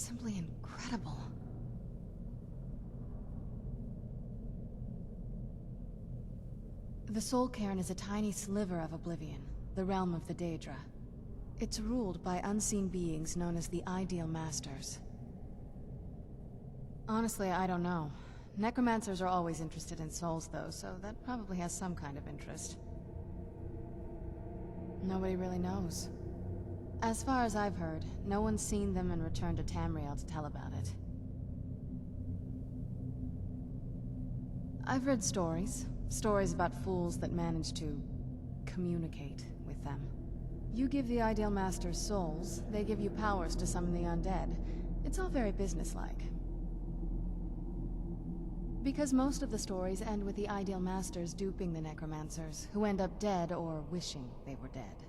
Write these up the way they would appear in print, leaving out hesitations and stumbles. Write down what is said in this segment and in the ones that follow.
simply incredible. The Soul Cairn is a tiny sliver of oblivion, the realm of the Daedra. It's ruled by unseen beings known as the Ideal Masters. Honestly, I don't know. Necromancers are always interested in souls, though, so that probably has some kind of interest. Nobody really knows. As far as I've heard, no one's seen them and returned to Tamriel to tell about it. I've read stories. Stories about fools that manage to communicate with them. You give the Ideal Masters souls, they give you powers to summon the undead. It's all very businesslike. Because most of the stories end with the Ideal Masters duping the Necromancers, who end up dead or wishing they were dead.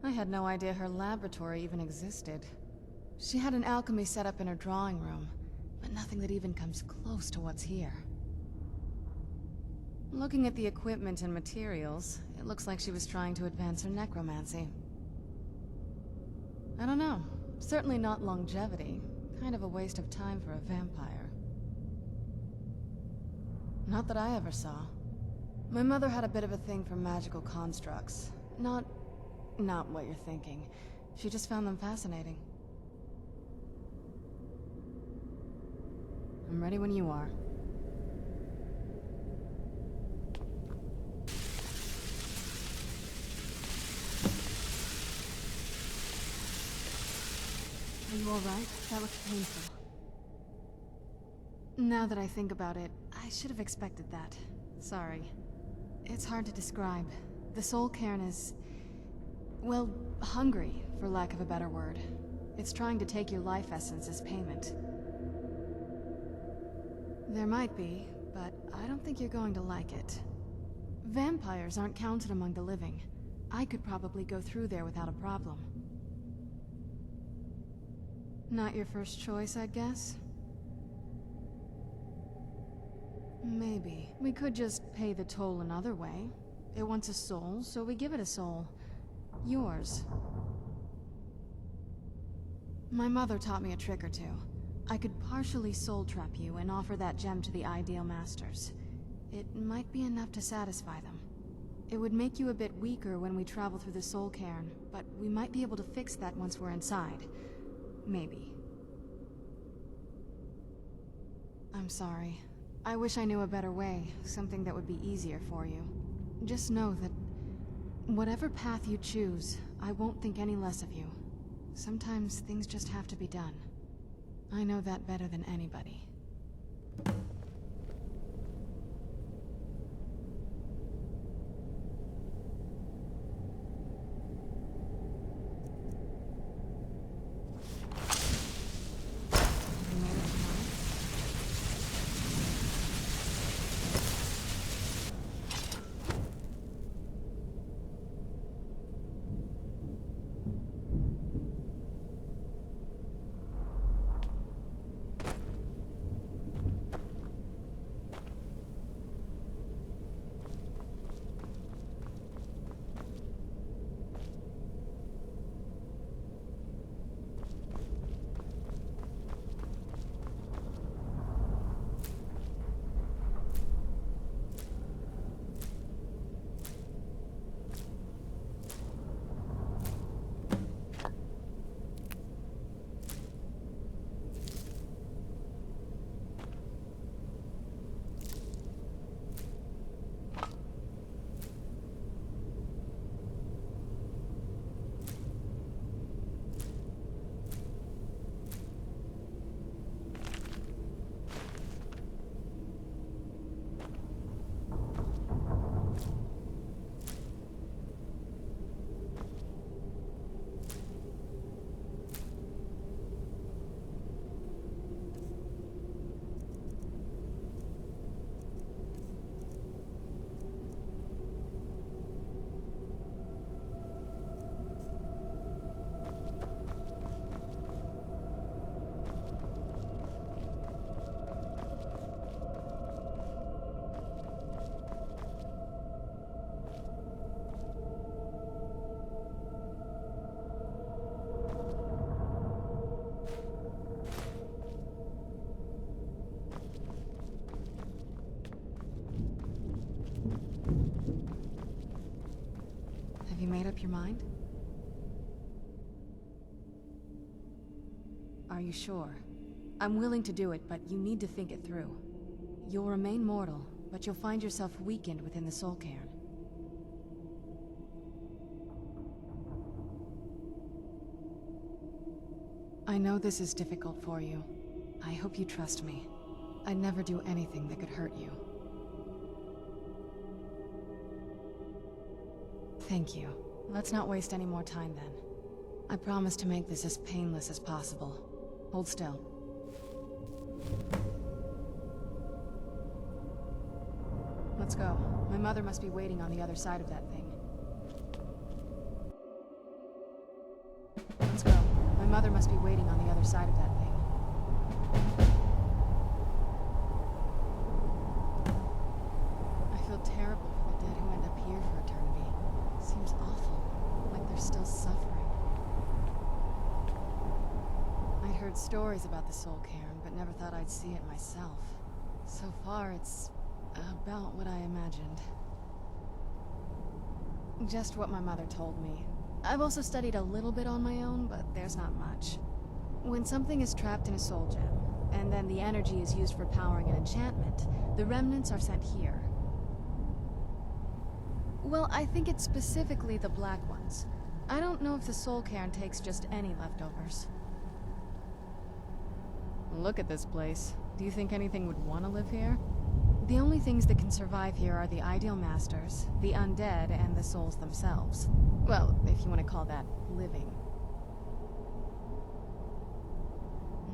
I had no idea her laboratory even existed. She had an alchemy set up in her drawing room, but nothing that even comes close to what's here. Looking at the equipment and materials, it looks like she was trying to advance her necromancy. I don't know. Certainly not longevity. Kind of a waste of time for a vampire. Not that I ever saw. My mother had a bit of a thing for magical constructs. Not what you're thinking. She just found them fascinating. I'm ready when you are. Are you alright? That looks painful. Now that I think about it, I should have expected that. Sorry. It's hard to describe. The Soul Cairn is... well, hungry, for lack of a better word. It's trying to take your life essence as payment. There might be, but I don't think you're going to like it. Vampires aren't counted among the living. I could probably go through there without a problem. Not your first choice, I guess? Maybe. We could just pay the toll another way. It wants a soul, so we give it a soul. Yours. My mother taught me a trick or two. I could partially soul trap you and offer that gem to the Ideal Masters. It might be enough to satisfy them. It would make you a bit weaker when we travel through the Soul Cairn, but we might be able to fix that once we're inside. Maybe. I'm sorry. I wish I knew a better way, something that would be easier for you. Just know that whatever path you choose, I won't think any less of you. Sometimes things just have to be done. I know that better than anybody. up your mind? Are you sure? I'm willing to do it, but you need to think it through. You'll remain mortal, but you'll find yourself weakened within the soul cairn. I know this is difficult for you. I hope you trust me. I'd never do anything that could hurt you. Thank you. Let's not waste any more time then. I promise to make this as painless as possible. Hold still. Let's go. My mother must be waiting on the other side of that thing. Let's go. My mother must be waiting on the other side of that thing. I feel terrible for the dead who end up here for eternity. Seems awful, like they're still suffering. I'd heard stories about the soul cairn, but never thought I'd see it myself. So far, it's about what I imagined. Just what my mother told me. I've also studied a little bit on my own, but there's not much. When something is trapped in a soul gem, and then the energy is used for powering an enchantment, the remnants are sent here. Well, I think it's specifically the black ones. I don't know if the soul cairn takes just any leftovers. Look at this place. Do you think anything would want to live here? The only things that can survive here are the ideal masters, the undead, and the souls themselves. Well, if you want to call that living.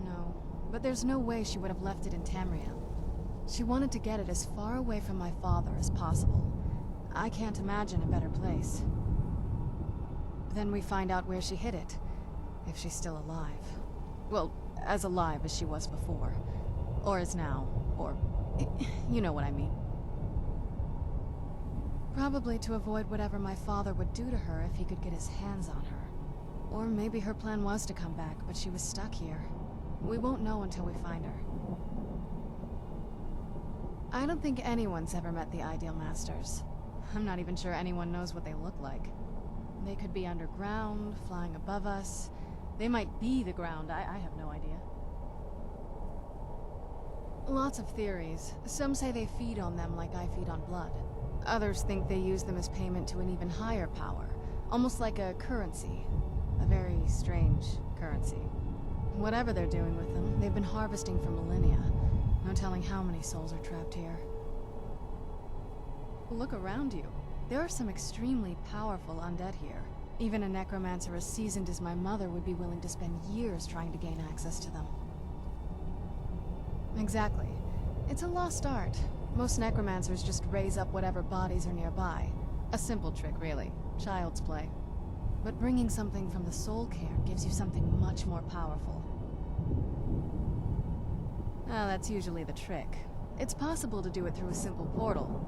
No, but there's no way she would have left it in Tamriel. She wanted to get it as far away from my father as possible. I can't imagine a better place. Then we find out where she hid it, if she's still alive. Well, as alive as she was before. Or is now, or... you know what I mean. Probably to avoid whatever my father would do to her if he could get his hands on her. Or maybe her plan was to come back, but she was stuck here. We won't know until we find her. I don't think anyone's ever met the Ideal Masters. I'm not even sure anyone knows what they look like. They could be underground, flying above us. They might be the ground, I have no idea. Lots of theories. Some say they feed on them like I feed on blood. Others think they use them as payment to an even higher power. Almost like a currency. A very strange currency. Whatever they're doing with them, they've been harvesting for millennia. No telling how many souls are trapped here. Look around you. There are some extremely powerful undead here. Even a necromancer as seasoned as my mother would be willing to spend years trying to gain access to them. Exactly. It's a lost art. Most necromancers just raise up whatever bodies are nearby. A simple trick, really. Child's play. But bringing something from the soul cairn gives you something much more powerful. Well, that's usually the trick. It's possible to do it through a simple portal.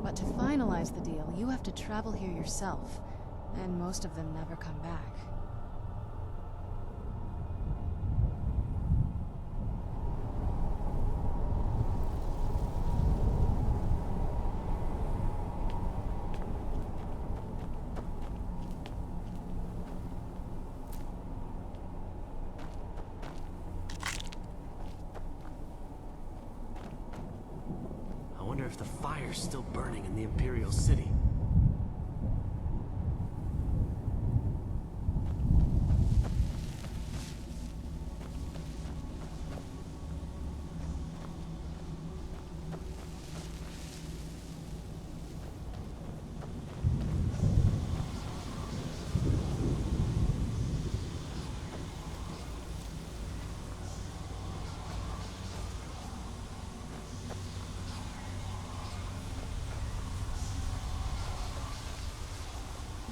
But to finalize the deal, you have to travel here yourself. And most of them never come back. I wonder if the fire's still burning in the Imperial City.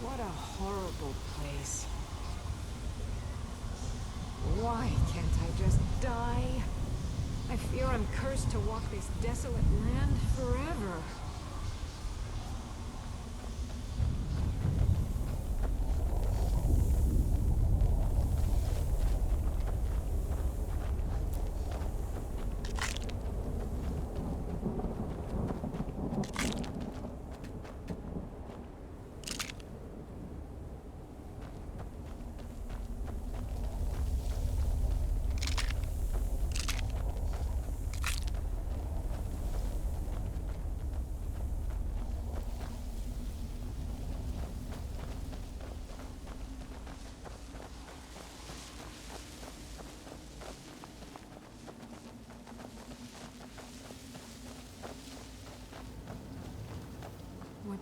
What a horrible place. Why can't I just die? I fear I'm cursed to walk this desolate land forever.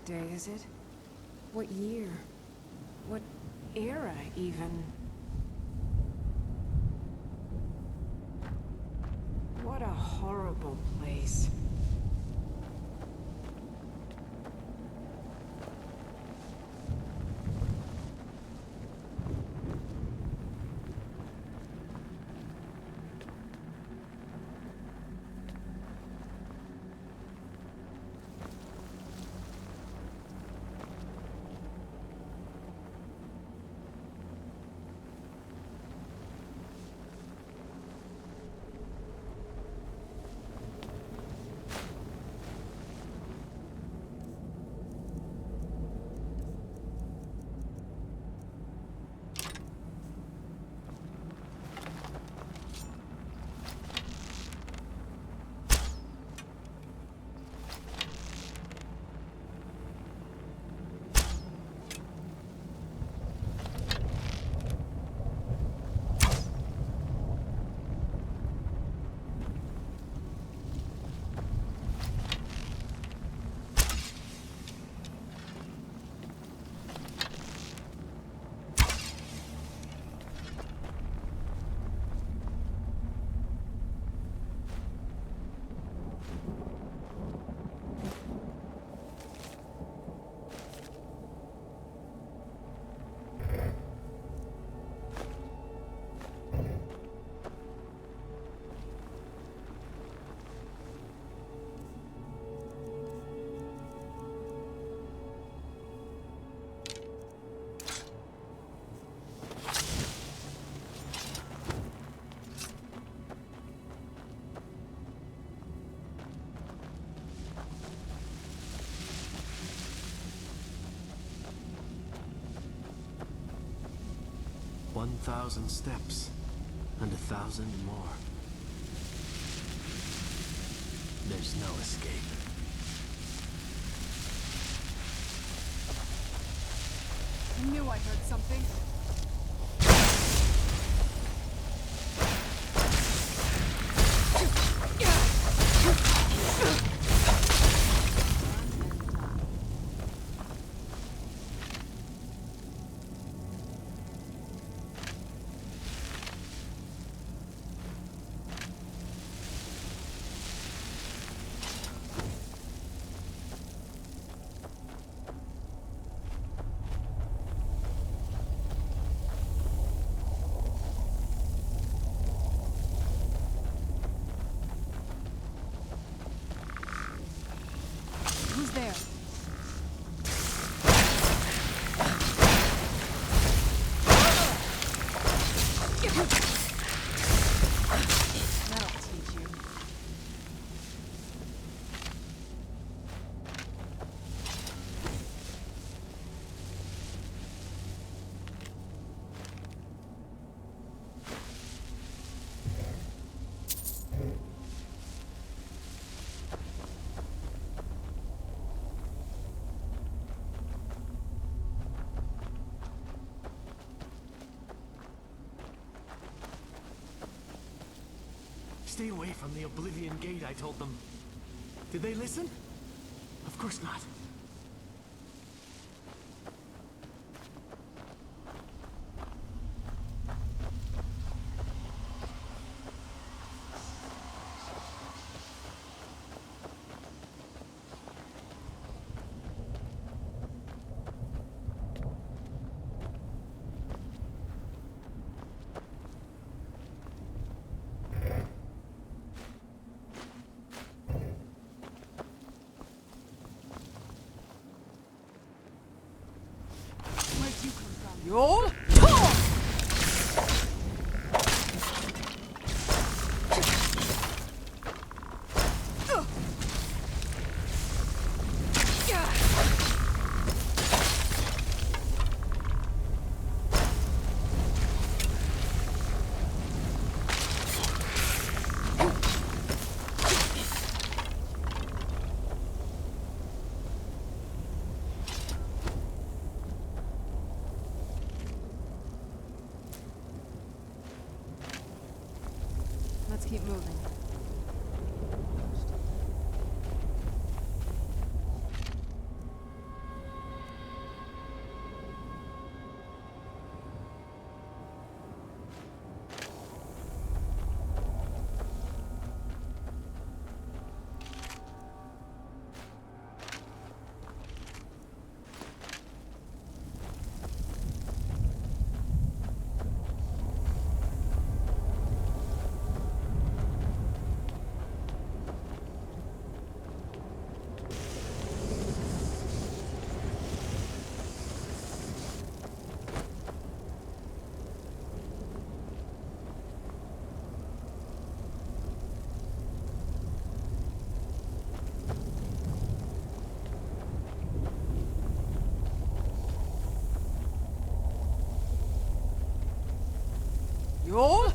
day, is it? What year? What era, even? What a horrible place. One 1,000 steps, and 1,000 more. There's no escape. I knew I heard something. Who's there? That'll teach you. Stay away from the Oblivion Gate, I told them. Did they listen? Of course not. Where'd you come from? Yo! Let's keep moving. Yo!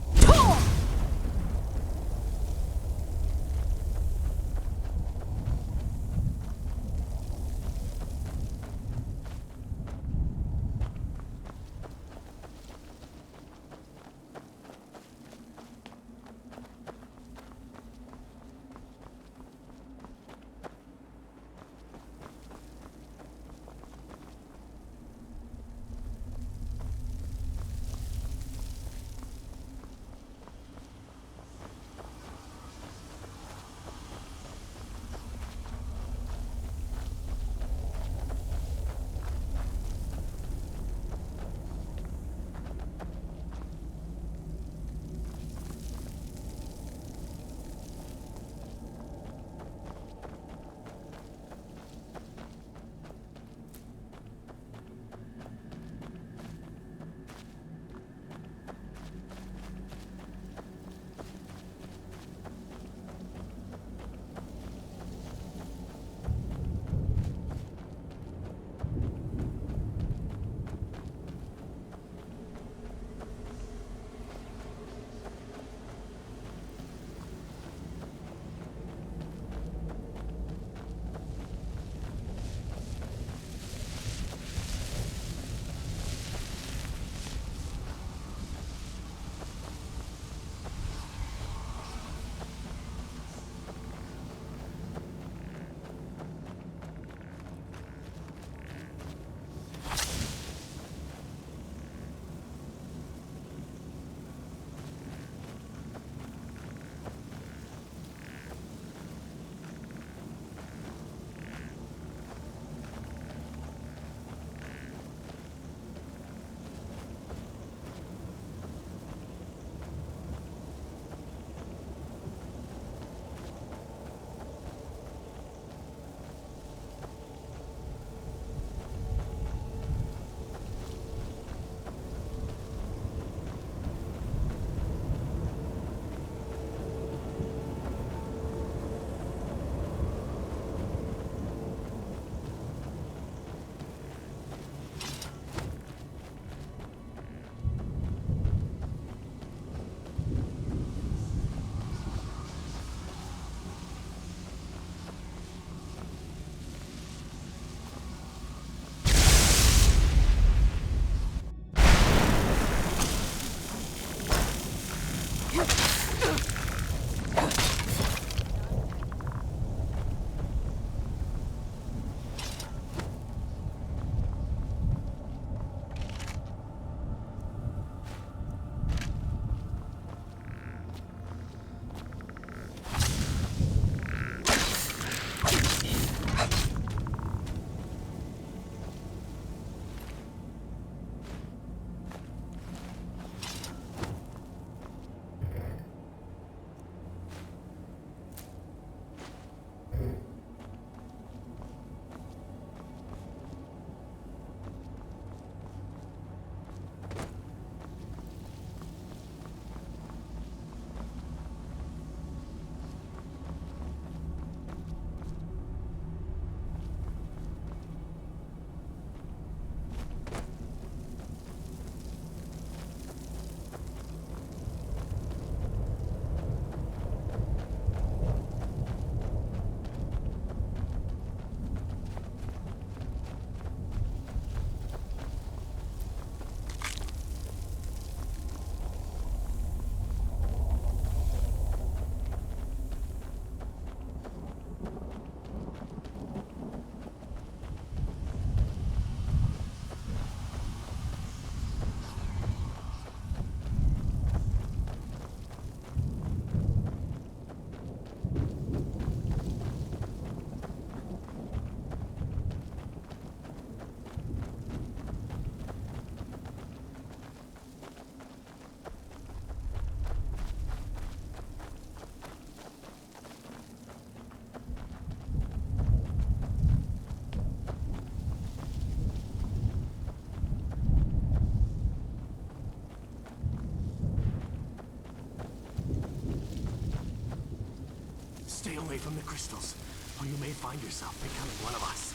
Stay away from the crystals, or you may find yourself becoming one of us.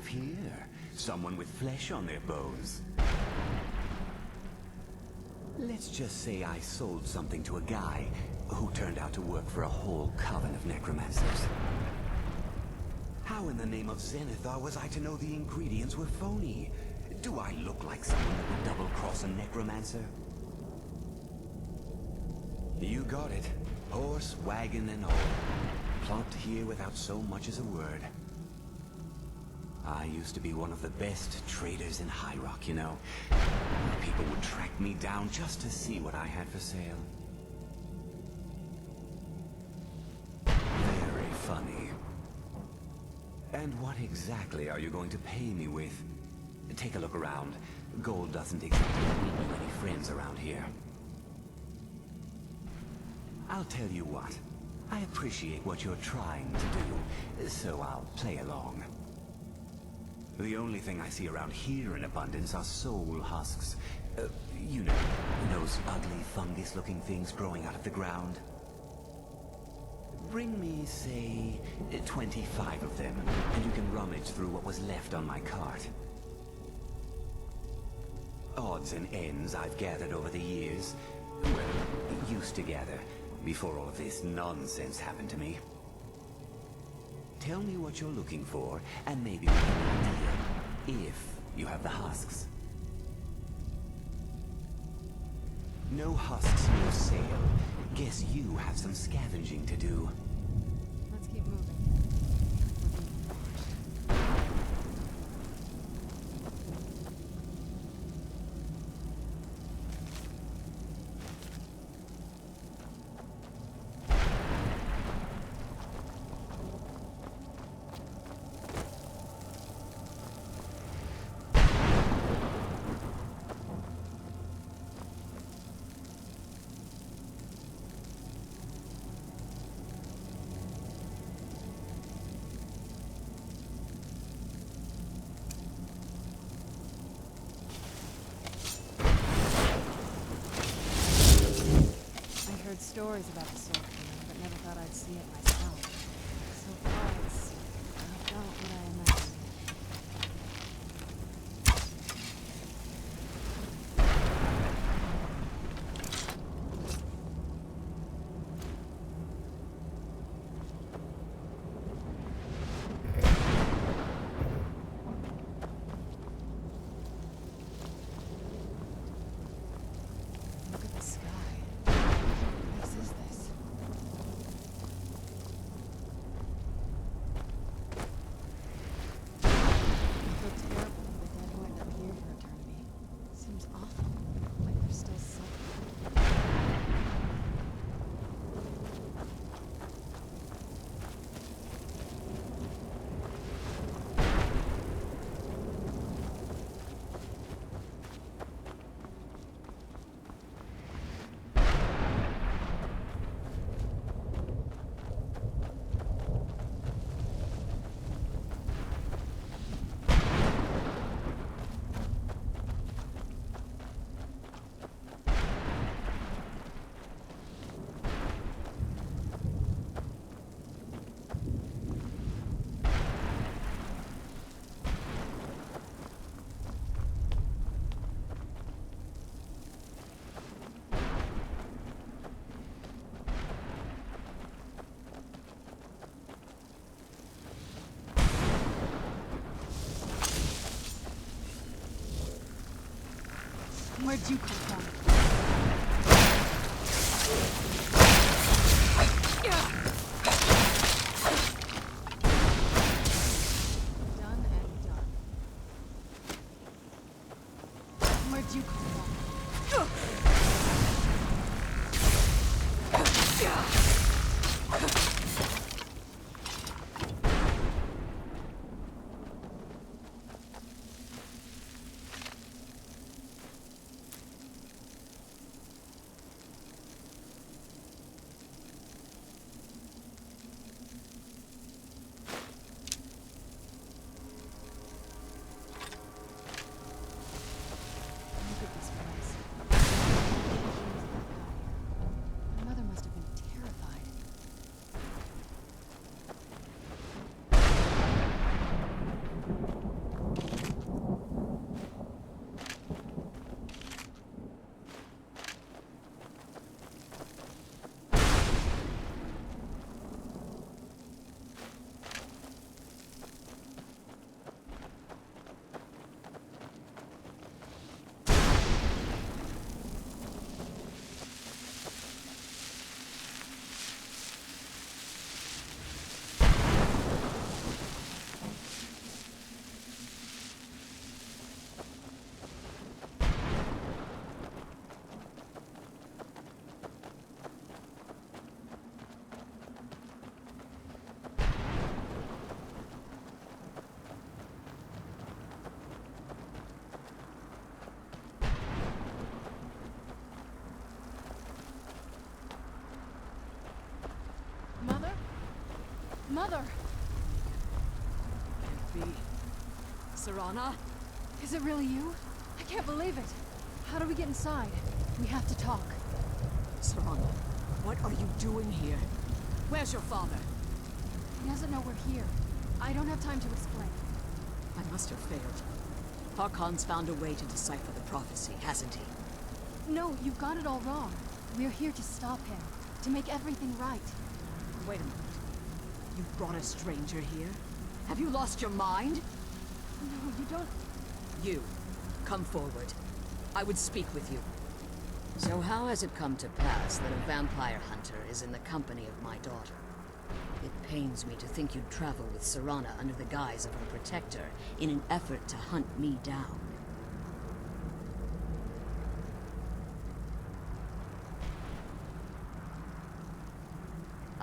have here? Someone with flesh on their bones. Let's just say I sold something to a guy who turned out to work for a whole coven of necromancers. How in the name of Zenithar was I to know the ingredients were phony? Do I look like someone that would double-cross a necromancer? You got it. Horse, wagon, and all. Plopped here without so much as a word. I used to be one of the best traders in High Rock, you know. People would track me down just to see what I had for sale. Very funny. And what exactly are you going to pay me with? Take a look around. Gold doesn't exactly mean you any friends around here. I'll tell you what. I appreciate what you're trying to do, so I'll play along. The only thing I see around here in abundance are soul husks. You know, those ugly fungus-looking things growing out of the ground. Bring me, say, 25 of them, and you can rummage through what was left on my cart. Odds and ends I've gathered over the years. Well, used to gather, before all of this nonsense happened to me. Tell me what you're looking for, and maybe we can make a deal, if you have the husks. No husks, no sale. Guess you have some scavenging to do. Let's keep moving. Stories about the Sword Kingdom, but never thought I'd see it myself. So far, it's about what I imagined. Look at the sky. What is this? I feel terrible that the dead wind up here for eternity. Seems awful. Like there's still something. Where'd you come from? Done and done. Where'd you come from? Look at this place. Mother! Can't be. Serana? Is it really you? I can't believe it. How do we get inside? We have to talk. Serana, what are you doing here? Where's your father? He doesn't know we're here. I don't have time to explain. I must have failed. Harkon's found a way to decipher the prophecy, hasn't he? No, you've got it all wrong. We're here to stop him. To make everything right. Wait a minute. You brought a stranger here? Have you lost your mind? No, you don't... You, come forward. I would speak with you. So how has it come to pass that a vampire hunter is in the company of my daughter? It pains me to think you'd travel with Serana under the guise of her protector in an effort to hunt me down.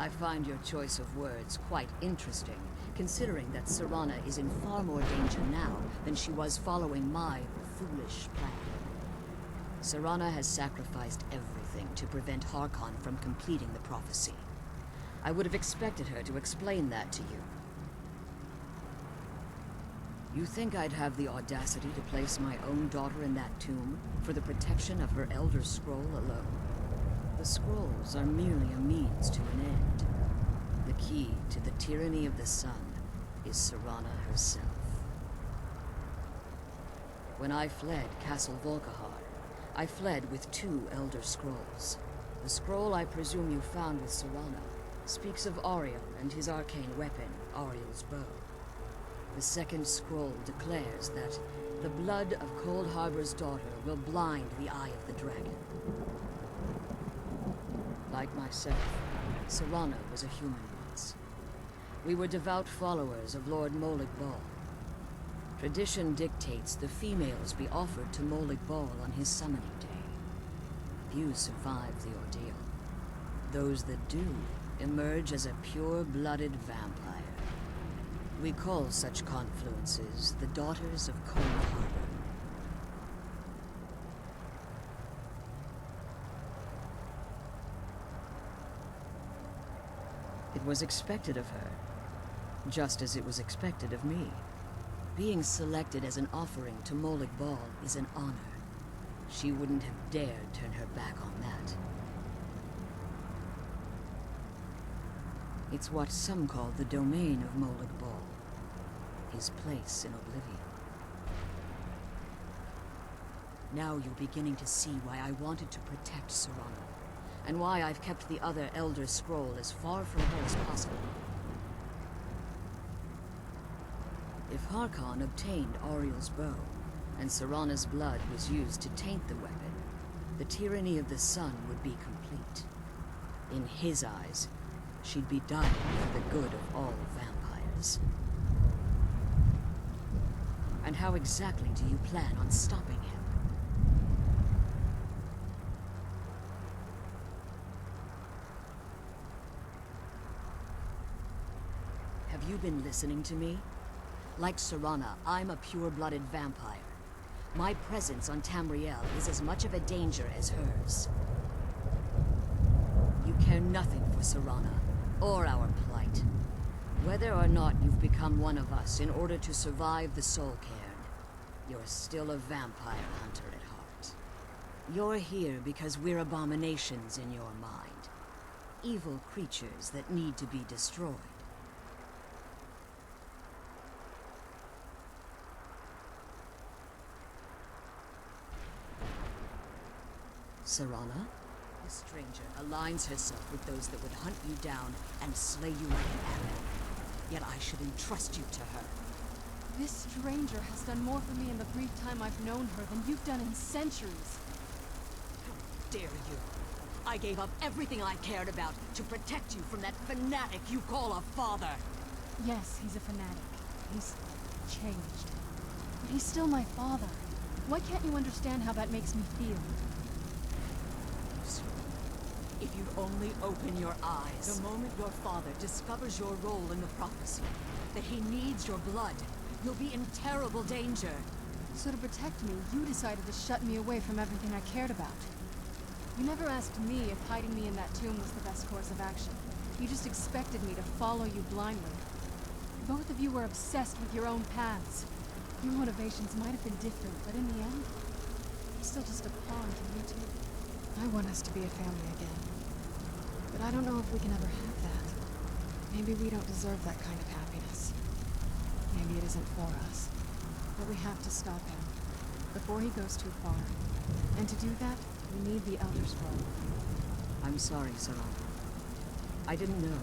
I find your choice of words quite interesting, considering that Serana is in far more danger now than she was following my foolish plan. Serana has sacrificed everything to prevent Harkon from completing the prophecy. I would have expected her to explain that to you. You think I'd have the audacity to place my own daughter in that tomb for the protection of her Elder Scroll alone? The scrolls are merely a means to an end. The key to the tyranny of the sun is Serana herself. When I fled Castle Volkihar, I fled with 2 Elder Scrolls. The scroll I presume you found with Serana speaks of Ariel and his arcane weapon, Ariel's bow. The second scroll declares that the blood of Cold Harbor's daughter will blind the eye of the dragon. Like myself, Serana was a human once. We were devout followers of Lord Molig Bal. Tradition dictates the females be offered to Molig Bal on his summoning day. Few survive the ordeal. Those that do emerge as a pure-blooded vampire. We call such confluences the Daughters of Cold Harbor. It was expected of her, just as it was expected of me. Being selected as an offering to Molig Bal is an honor. She wouldn't have dared turn her back on that. It's what some call the domain of Molig Bal, his place in oblivion. Now you're beginning to see why I wanted to protect Serana, and why I've kept the other Elder Scroll as far from her as possible. If Harkon obtained Ariel's bow, and Serana's blood was used to taint the weapon, the tyranny of the sun would be complete. In his eyes, she'd be dying for the good of all vampires. And how exactly do you plan on stopping him? Have you been listening to me? Like Serana, I'm a pure-blooded vampire. My presence on Tamriel is as much of a danger as hers. You care nothing for Serana, or our plight. Whether or not you've become one of us in order to survive the Soul Cairn, you're still a vampire hunter at heart. You're here because we're abominations in your mind. Evil creatures that need to be destroyed. Serana? The stranger aligns herself with those that would hunt you down and slay you like an animal. Yet I should entrust you to her. This stranger has done more for me in the brief time I've known her than you've done in centuries. How dare you? I gave up everything I cared about to protect you from that fanatic you call a father. Yes, he's a fanatic. He's changed. But he's still my father. Why can't you understand how that makes me feel? If you'd only open your eyes. The moment your father discovers your role in the prophecy, that he needs your blood, you'll be in terrible danger. So to protect me, you decided to shut me away from everything I cared about. You never asked me if hiding me in that tomb was the best course of action. You just expected me to follow you blindly. Both of you were obsessed with your own paths. Your motivations might have been different, but in the end, I'm still just a pawn to you two. I want us to be a family again. But I don't know if we can ever have that. Maybe we don't deserve that kind of happiness. Maybe it isn't for us. But we have to stop him, before he goes too far. And to do that, we need the Elder Scroll. I'm sorry, Sarana. I didn't know.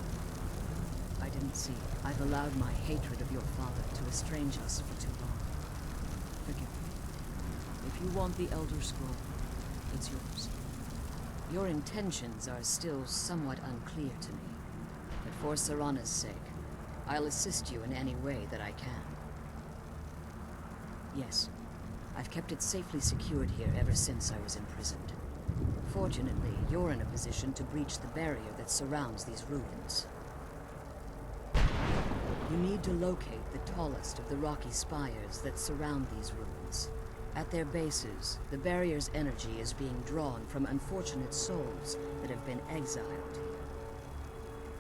I didn't see. I've allowed my hatred of your father to estrange us for too long. Forgive me. If you want the Elder Scroll, it's yours. Your intentions are still somewhat unclear to me. But for Sarana's sake, I'll assist you in any way that I can. Yes, I've kept it safely secured here ever since I was imprisoned. Fortunately, you're in a position to breach the barrier that surrounds these ruins. You need to locate the tallest of the rocky spires that surround these ruins. At their bases, the barrier's energy is being drawn from unfortunate souls that have been exiled here.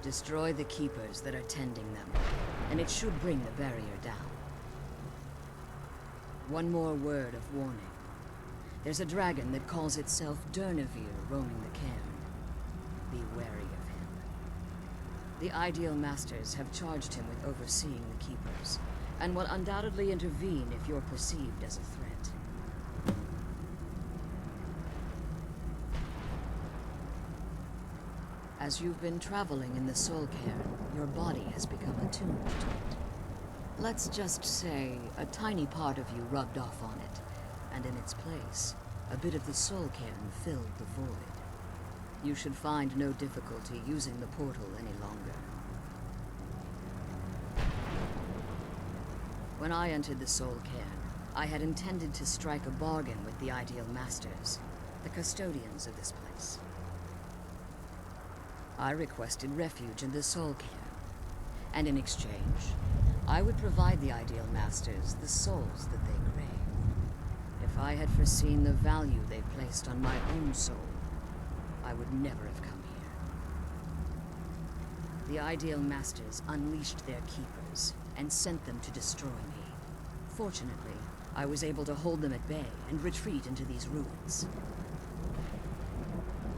Destroy the keepers that are tending them, and it should bring the barrier down. One more word of warning. There's a dragon that calls itself Durnevere roaming the cairn. Be wary of him. The Ideal Masters have charged him with overseeing the Keepers, and will undoubtedly intervene if you're perceived as a threat. As you've been traveling in the Soul Cairn, your body has become attuned to it. Let's just say a tiny part of you rubbed off on it, and in its place, a bit of the Soul Cairn filled the void. You should find no difficulty using the portal any longer. When I entered the Soul Cairn, I had intended to strike a bargain with the Ideal Masters, the custodians of this place. I requested refuge in the Soul Cairn, and in exchange, I would provide the Ideal Masters the souls that they crave. If I had foreseen the value they placed on my own soul, I would never have come here. The Ideal Masters unleashed their keepers and sent them to destroy me. Fortunately, I was able to hold them at bay and retreat into these ruins.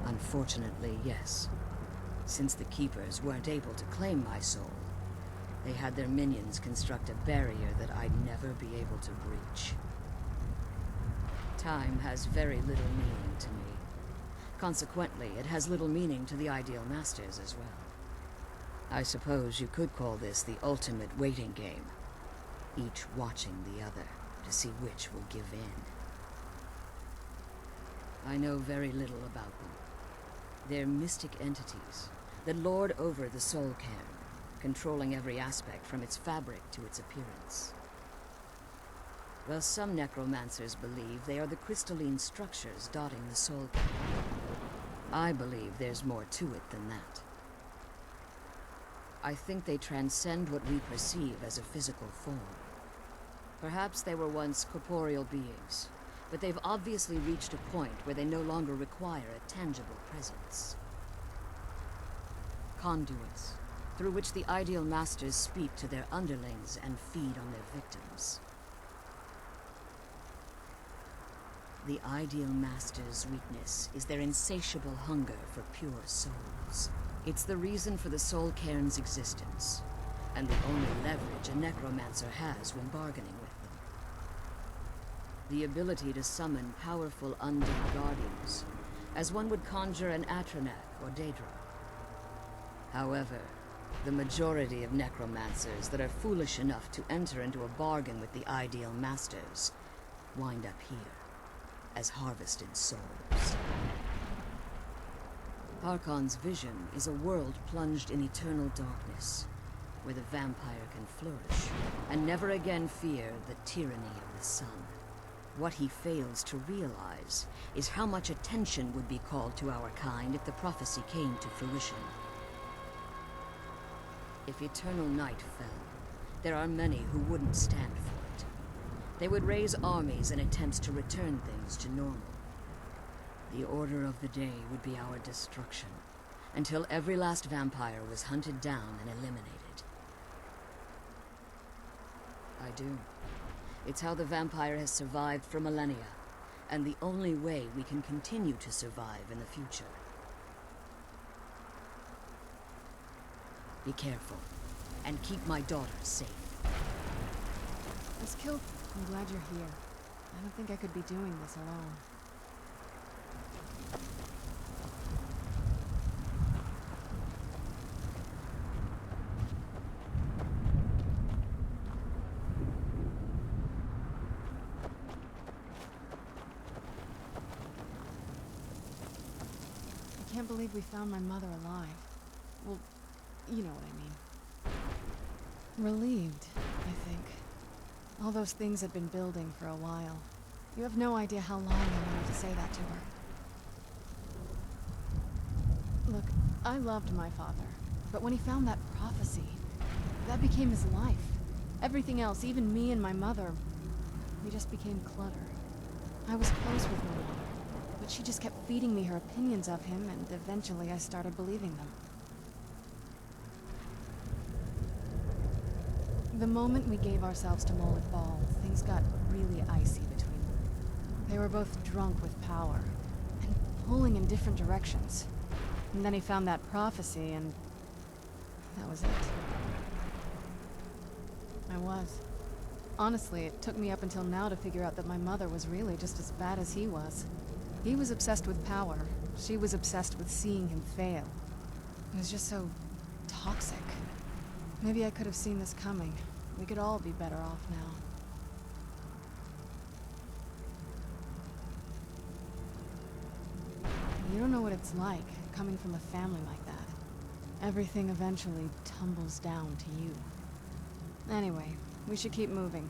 Unfortunately, yes. Since the keepers weren't able to claim my soul, they had their minions construct a barrier that I'd never be able to breach. Time has very little meaning to me. Consequently, it has little meaning to the Ideal Masters as well. I suppose you could call this the ultimate waiting game, each watching the other to see which will give in. I know very little about them. They're mystic entities that lord over the Soul Cairn, controlling every aspect from its fabric to its appearance. While some necromancers believe they are the crystalline structures dotting the Soul Cairn, I believe there's more to it than that. I think they transcend what we perceive as a physical form. Perhaps they were once corporeal beings, but they've obviously reached a point where they no longer require a tangible presence. Conduits, through which the Ideal Masters speak to their underlings and feed on their victims. The Ideal Masters' weakness is their insatiable hunger for pure souls. It's the reason for the Soul Cairn's existence, and the only leverage a necromancer has when bargaining with them. The ability to summon powerful undead guardians, as one would conjure an Atronak or Daedra. However, the majority of necromancers that are foolish enough to enter into a bargain with the Ideal Masters wind up here as harvested souls. Harkon's vision is a world plunged in eternal darkness, where the vampire can flourish and never again fear the tyranny of the sun. What he fails to realize is how much attention would be called to our kind if the prophecy came to fruition. If eternal night fell, there are many who wouldn't stand for it. They would raise armies in attempts to return things to normal. The order of the day would be our destruction, until every last vampire was hunted down and eliminated. I do. It's how the vampire has survived for millennia, and the only way we can continue to survive in the future. Be careful, and keep my daughters safe. Miss Kill, I'm glad you're here. I don't think I could be doing this alone. I can't believe we found my mother alive. Well, you know what I mean. Relieved, I think. All those things had been building for a while. You have no idea how long I wanted to say that to her. Look, I loved my father, but when he found that prophecy, that became his life. Everything else, even me and my mother, we just became clutter. I was close with my mother, but she just kept feeding me her opinions of him, and eventually I started believing them. The moment we gave ourselves to Molik Ball, things got really icy between them. They were both drunk with power, and pulling in different directions. And then he found that prophecy, and that was it. I was. Honestly, it took me up until now to figure out that my mother was really just as bad as he was. He was obsessed with power. She was obsessed with seeing him fail. It was just so toxic. Maybe I could have seen this coming. We could all be better off now. You don't know what it's like, coming from a family like that. Everything eventually tumbles down to you. Anyway, we should keep moving.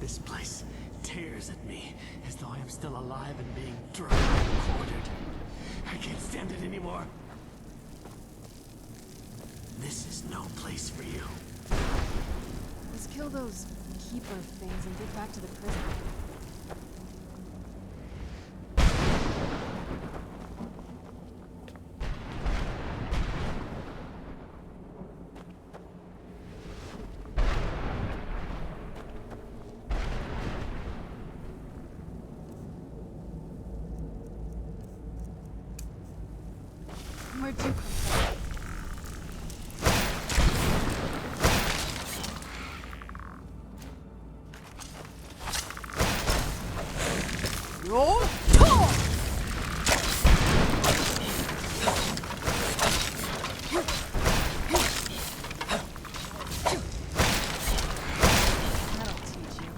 This place tears at me as though I am still alive and being drugged and quartered. I can't stand it anymore. This is no place for you. Let's kill those keeper things and get back to the prison. Where'd you come from? That'll teach you.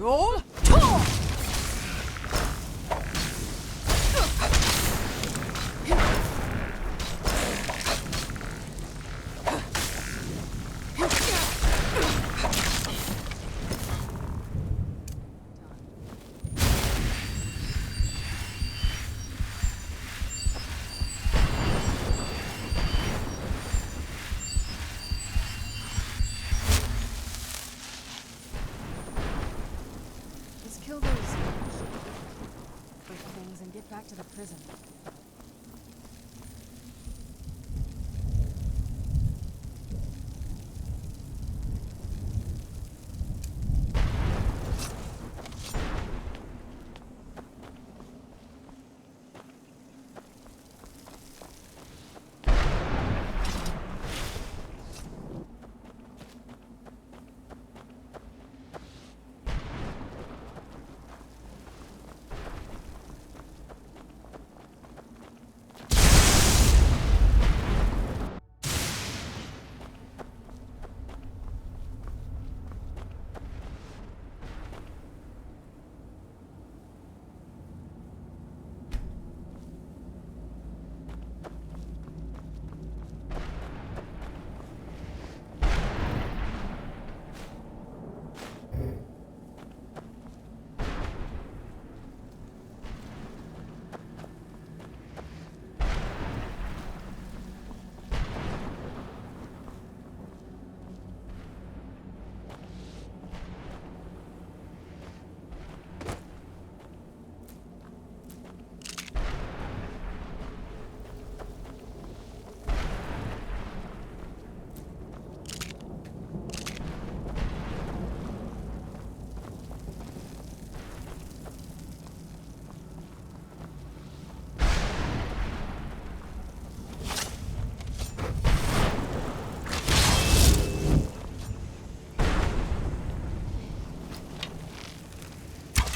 Roll! Just kill those things and get back to the prison.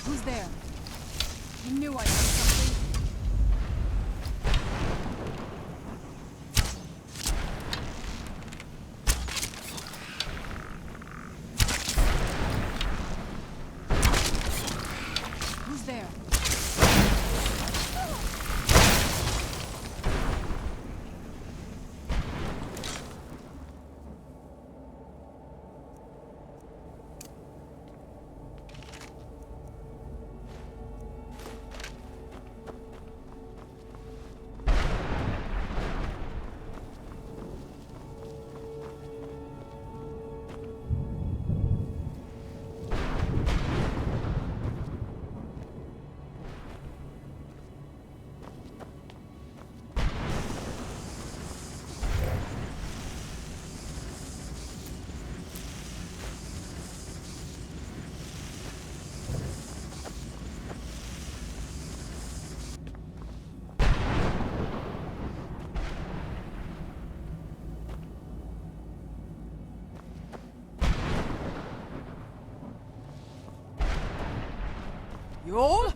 Who's there? I knew I heard something. Who's there? Roll!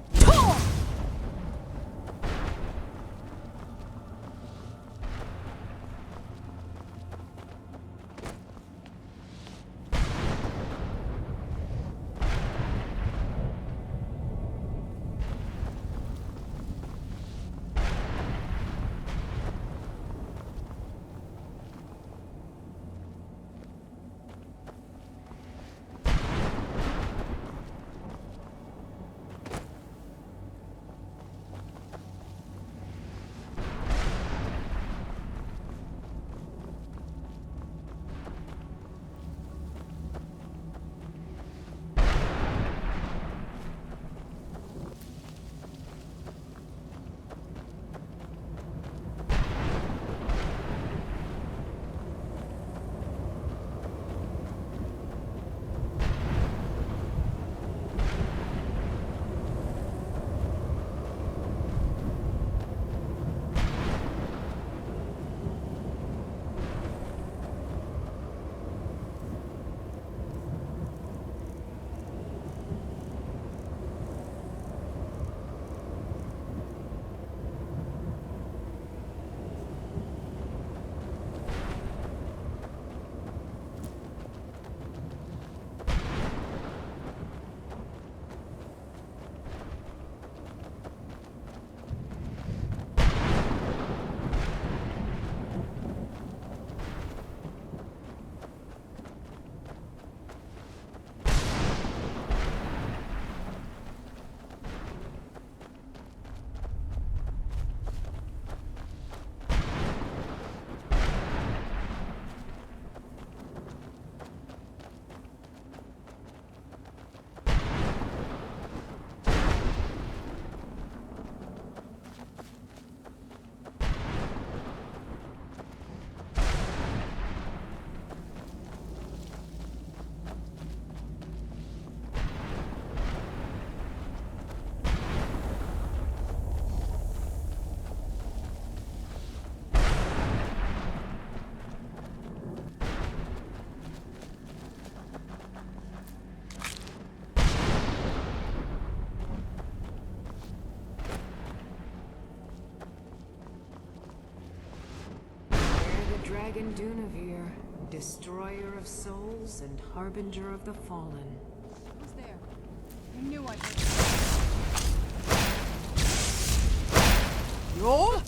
Dragon Dunavir, destroyer of souls and harbinger of the fallen. Who's there? I knew I heard. Roll!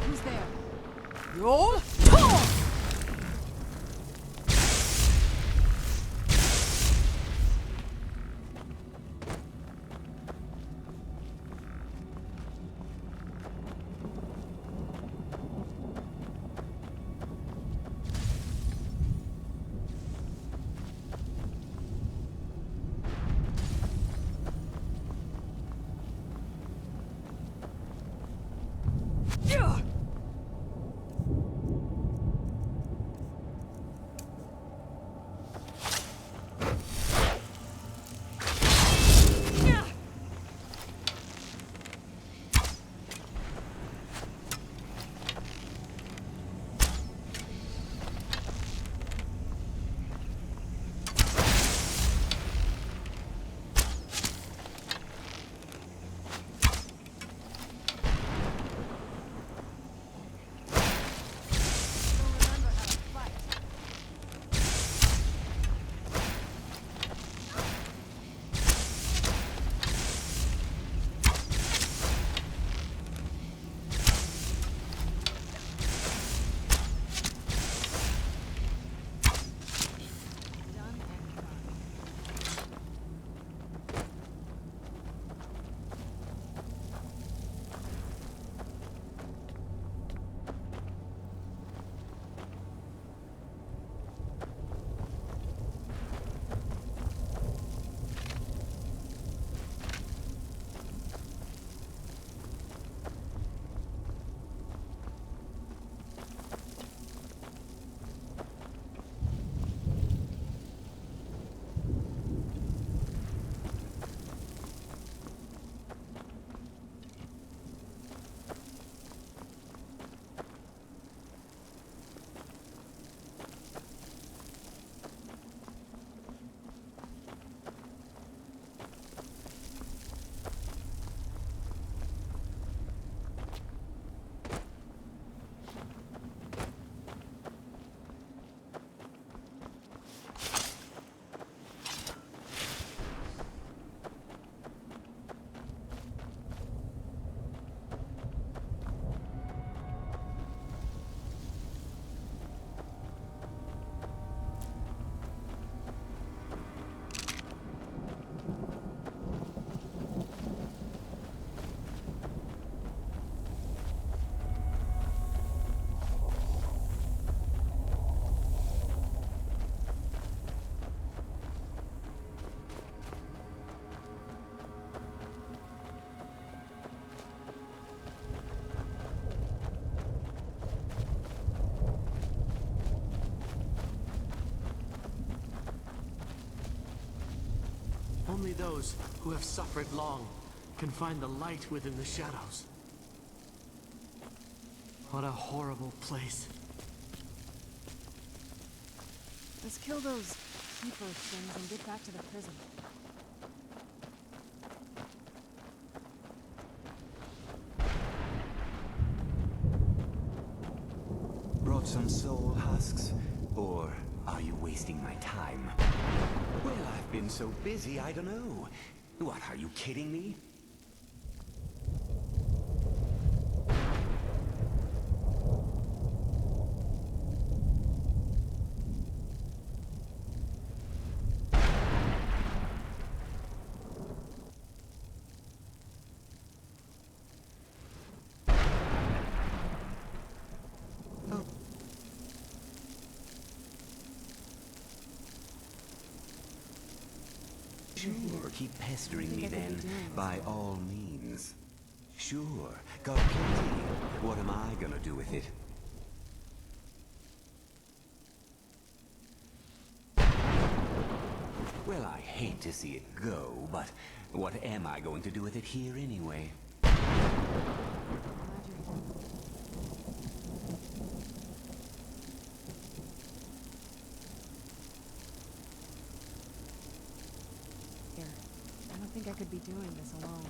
Who's there? Roll! Only those who have suffered long can find the light within the shadows. What a horrible place. Let's kill those keeper things and get back to the prison. Brought some soul husks? Or are you wasting my time? Well, I've been so busy, I don't know. What, are you kidding me? Sure, keep pestering me then, by all means. Sure, got plenty. What am I gonna do with it? Well, I hate to see it go, but what am I going to do with it here anyway? Here, I don't think I could be doing this alone.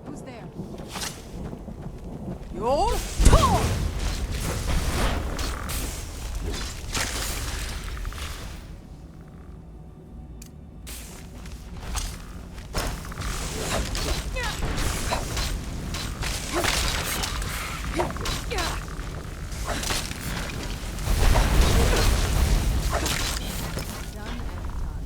Who's there? Your Done and done.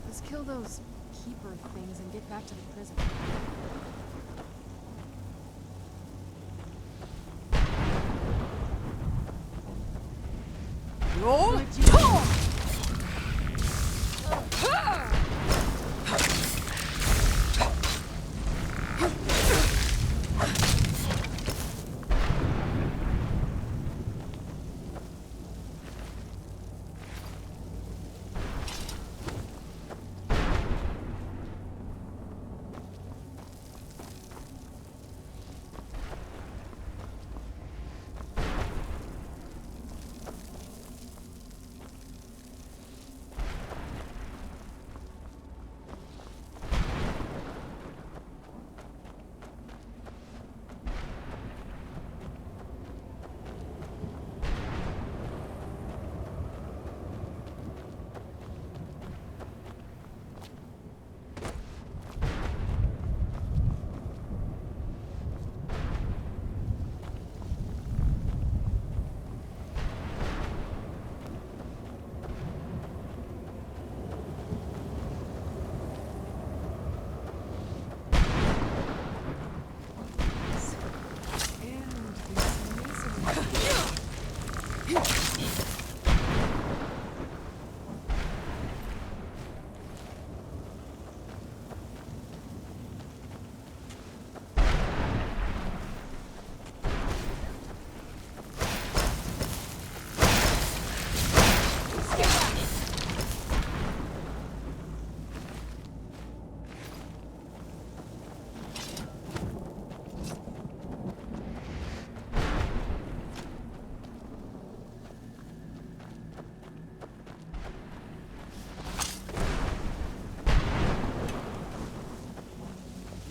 Let's kill those keeper things and get back to the prison.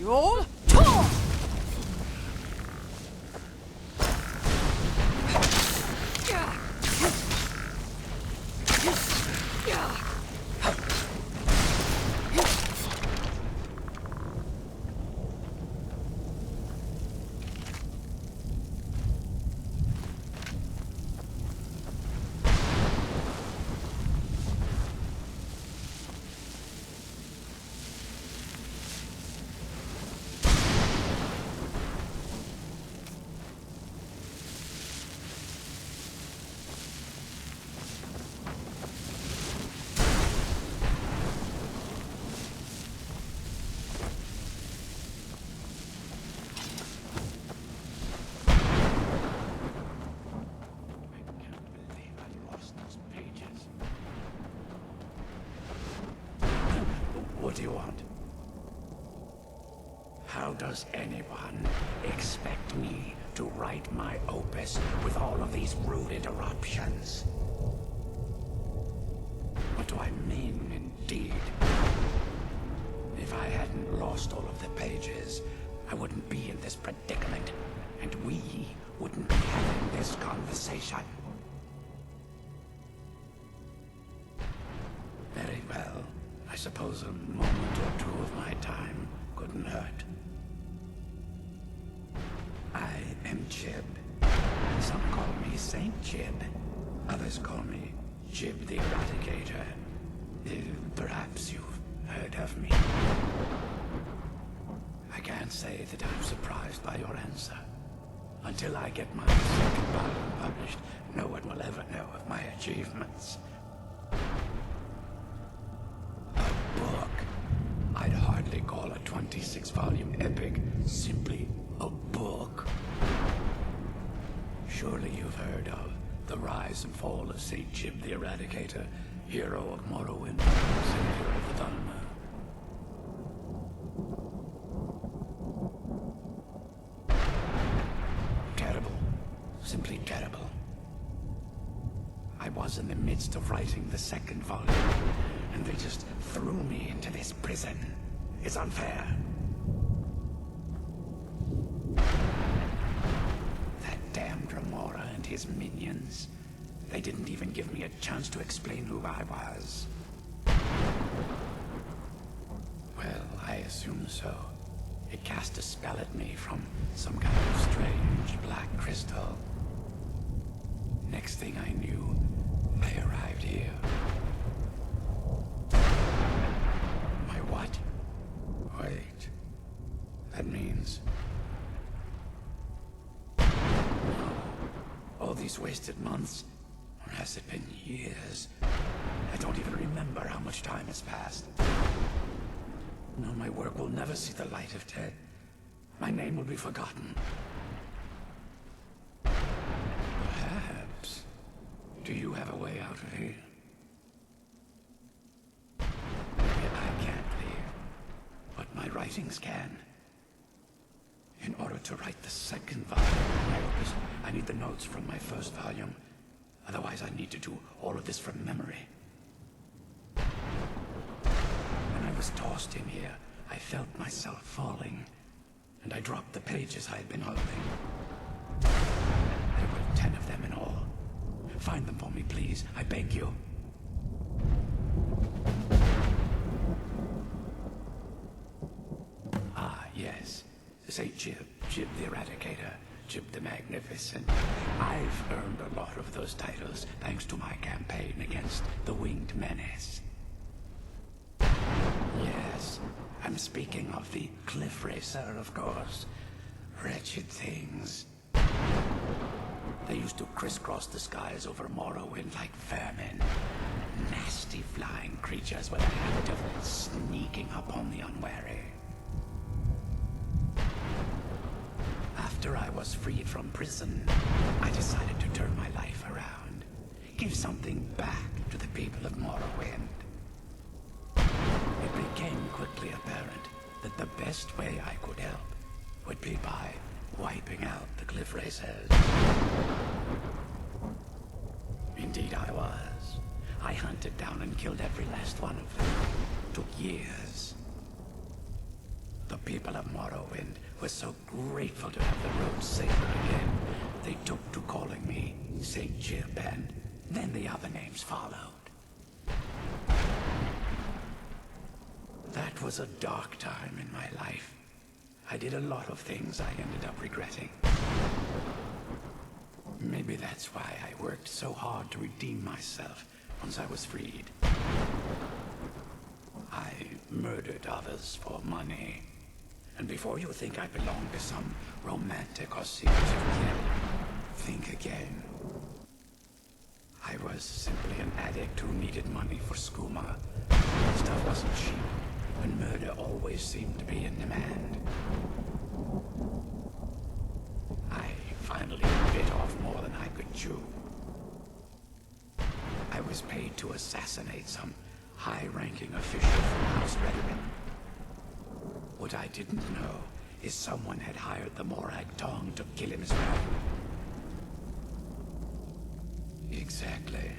Your turn! What do you want? How does anyone expect me to write my opus with all of these rude interruptions? What do I mean, indeed? If I hadn't lost all of the pages, I wouldn't be in this predicament, and we wouldn't be having this conversation. Very well. I suppose a moment or two of my time couldn't hurt. I am Jib. Some call me Saint Jib. Others call me Jib the Eradicator. Perhaps you've heard of me. I can't say that I'm surprised by your answer. Until I get my second volume published, no one will ever know of my achievements. Book. I'd hardly call a 26-volume epic simply a book. Surely you've heard of the rise and fall of St. Jib the Eradicator, hero of Morrowind, savior of the Dharma. Terrible. Simply terrible. I was in the midst of writing the second volume, and they just threw me into this prison. It's unfair. That damned Remora and his minions. They didn't even give me a chance to explain who I was. Well, I assume so. It cast a spell at me from some kind of strange black crystal. Next thing I knew, I arrived here. My what? Wait. That means... No. All these wasted months? Or has it been years? I don't even remember how much time has passed. No, my work will never see the light of day. My name will be forgotten. Perhaps. Do you have a way out of here? Maybe I can't leave, but my writings can. In order to write the second volume of my opus, I need the notes from my first volume. Otherwise, I need to do all of this from memory. When I was tossed in here, I felt myself falling, and I dropped the pages I had been holding. There were 10 of them in all. Find them for me, please. I beg you. Ah, yes. St. Jib, Jib the Eradicator, Jib the Magnificent. I've earned a lot of those titles thanks to my campaign against the Winged Menace. Yes, I'm speaking of the Cliff Racer, of course. Wretched things. They used to crisscross the skies over Morrowind like vermin. Nasty flying creatures with a habit of sneaking up on the unwary. After I was freed from prison, I decided to turn my life around. Give something back to the people of Morrowind. It became quickly apparent that the best way I could help would be by wiping out the Cliff Racers. Indeed I was. I hunted down and killed every last one of them. Took years. The people of Morrowind were so grateful to have the road safer again, they took to calling me St. Jib, and then the other names followed. That was a dark time in my life. I did a lot of things I ended up regretting. Maybe that's why I worked so hard to redeem myself once I was freed. I murdered others for money. And before you think I belong to some romantic or secretive guild, think again. I was simply an addict who needed money for skooma. Stuff wasn't cheap, and murder always seemed to be in demand. I finally bit off more than I could chew. I was paid to assassinate some high-ranking official from House Redden. What I didn't know is someone had hired the Morag Tong to kill him as well. Exactly.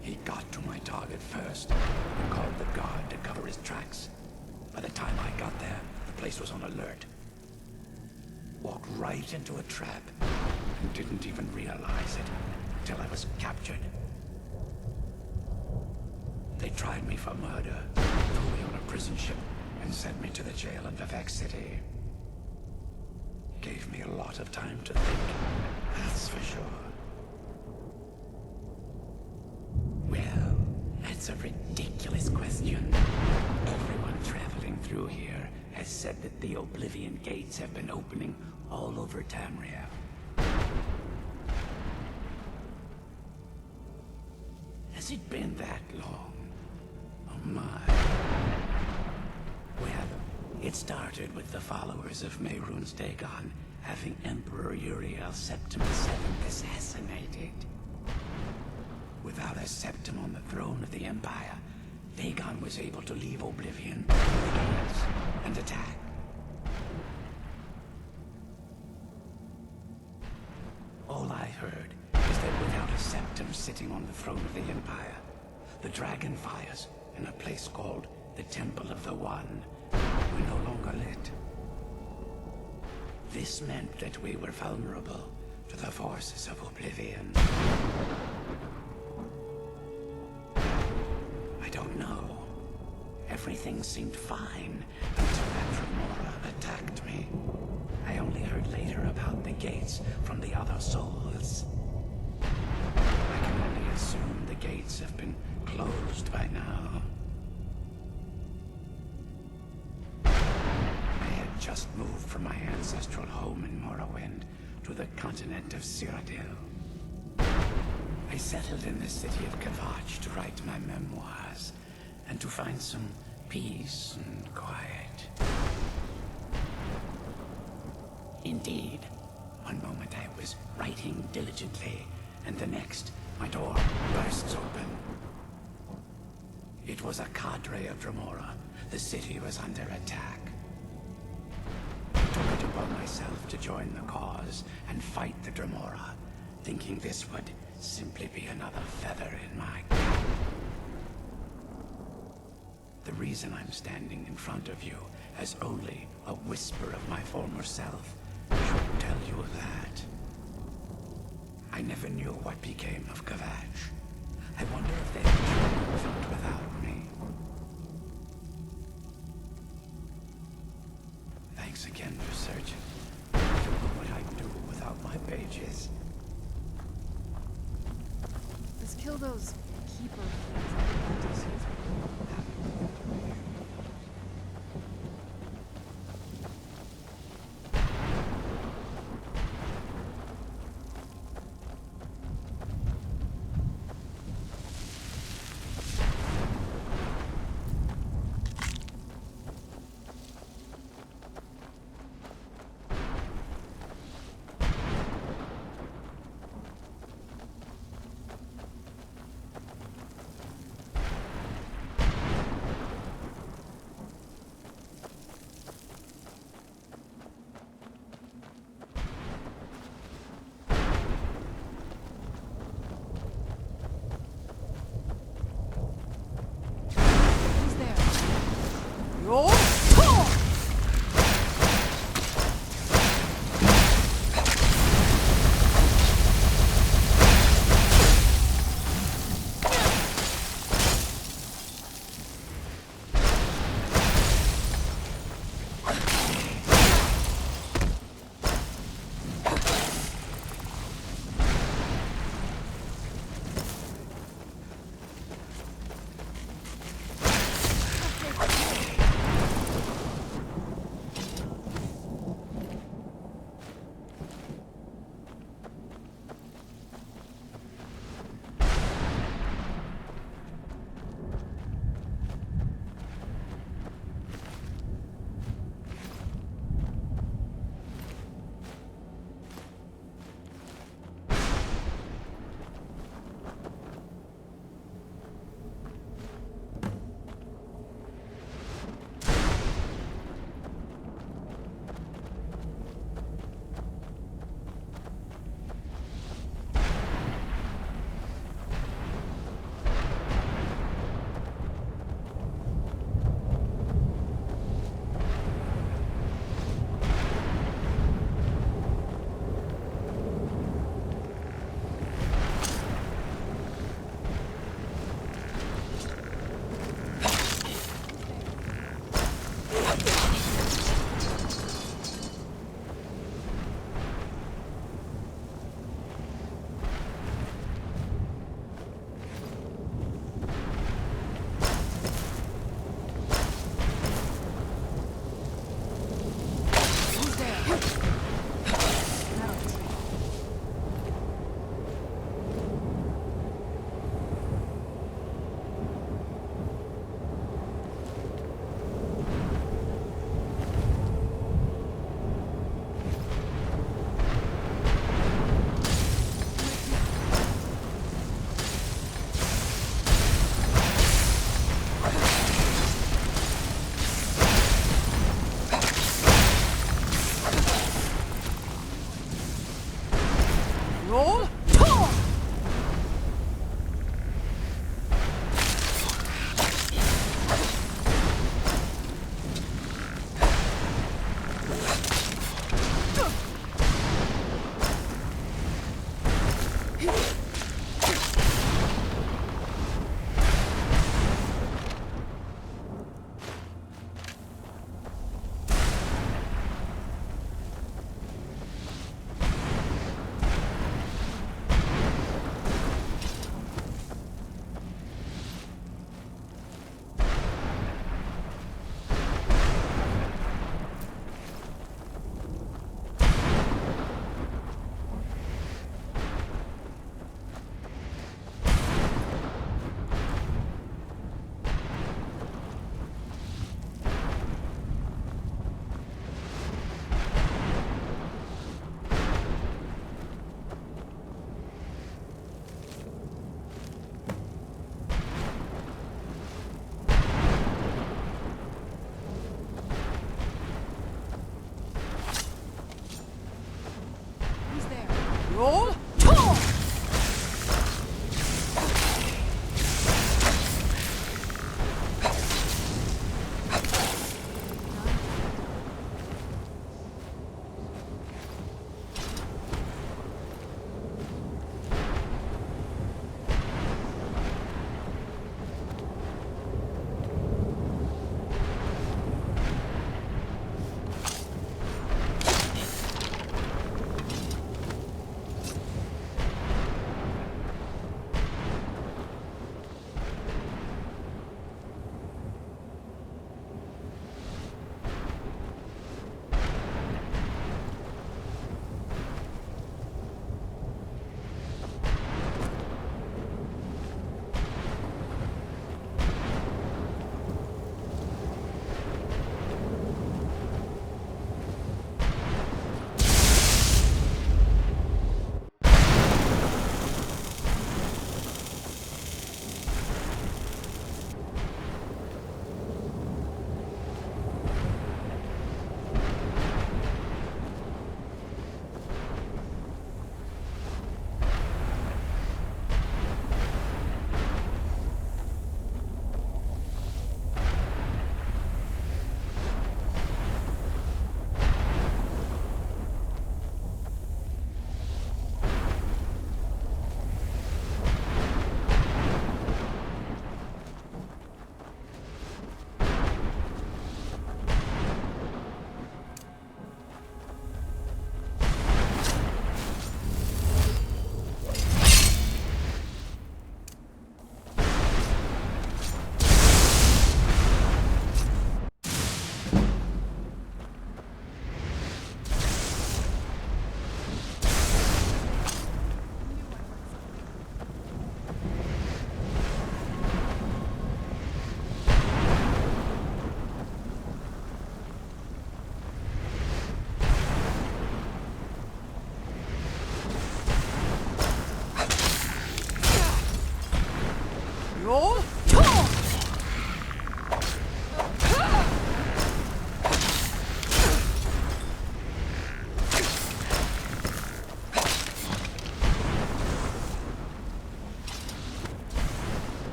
He got to my target first and called the guard to cover his tracks. By the time I got there, the place was on alert. Walked right into a trap and didn't even realize it until I was captured. They tried me for murder, threw me on a prison ship, and sent me to the jail in Vivek City. Gave me a lot of time to think, that's for sure. Well, that's a ridiculous question. Everyone traveling through here has said that the Oblivion Gates have been opening all over Tamriel. Has it been that long? Oh my. Well, it started with the followers of Mehrunes Dagon having Emperor Uriel Septim VII assassinated. Without a Septim on the throne of the Empire, Dagon was able to leave Oblivion to the gates and attack. All I heard is that without a Septim sitting on the throne of the Empire, the dragon fires in a place called the Temple of the One were no longer lit. This meant that we were vulnerable to the forces of Oblivion. I don't know. Everything seemed fine until that Dremora attacked me. I only heard later about the gates from the other souls. I can only assume the gates have been closed by now. I had just moved from my ancestral home in Morrowind to the continent of Cyrodiil. I settled in the city of Kavach to write my memoirs and to find some peace and quiet. Indeed, one moment I was writing diligently, and the next, my door bursts open. It was a cadre of Dremora. The city was under attack. I took it upon myself to join the cause and fight the Dremora, thinking this would simply be another feather in my cap. The reason I'm standing in front of you as only a whisper of my former self should tell you that. I never knew what became of Kavach. I wonder if they'd be triumphant without me. Thanks again for searching. I don't know what I'd do without my pages. Let's kill those keeper things.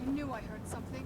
I knew I heard something.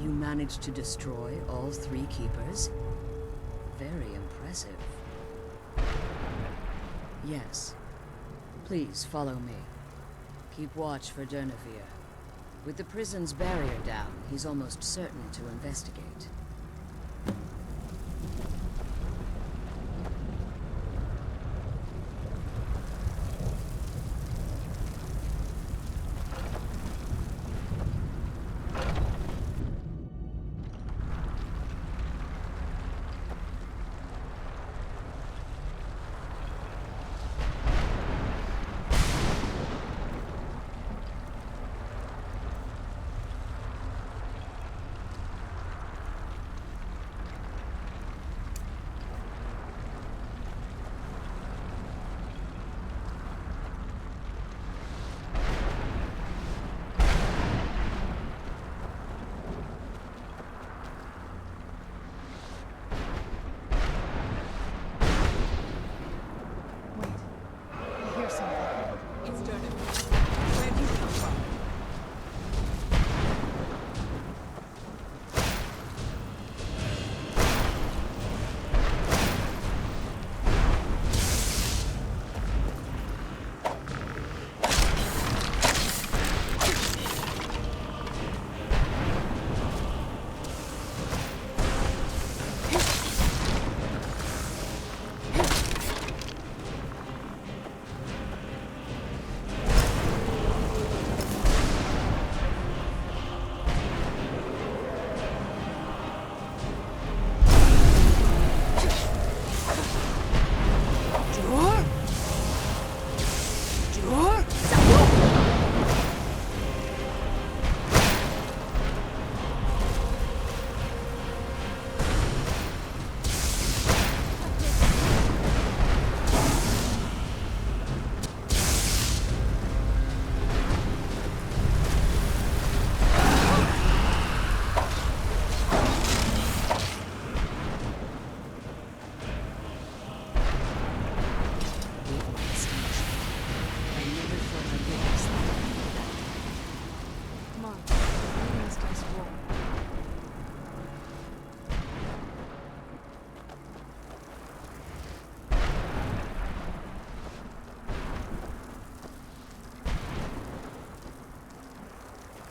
You managed to destroy all 3 keepers? Very impressive. Yes. Please follow me. Keep watch for Durnevere. With the prison's barrier down, he's almost certain to investigate.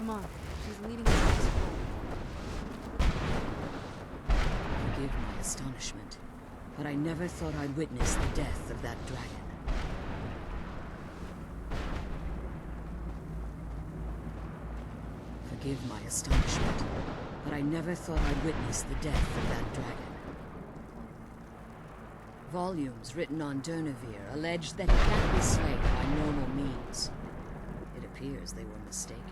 Come on, she's leading us to the scroll. Forgive my astonishment, but I never thought I'd witness the death of that dragon. Forgive my astonishment, but I never thought I'd witness the death of that dragon. Volumes written on Durnevere allege that he can't be slain by normal means. It appears they were mistaken.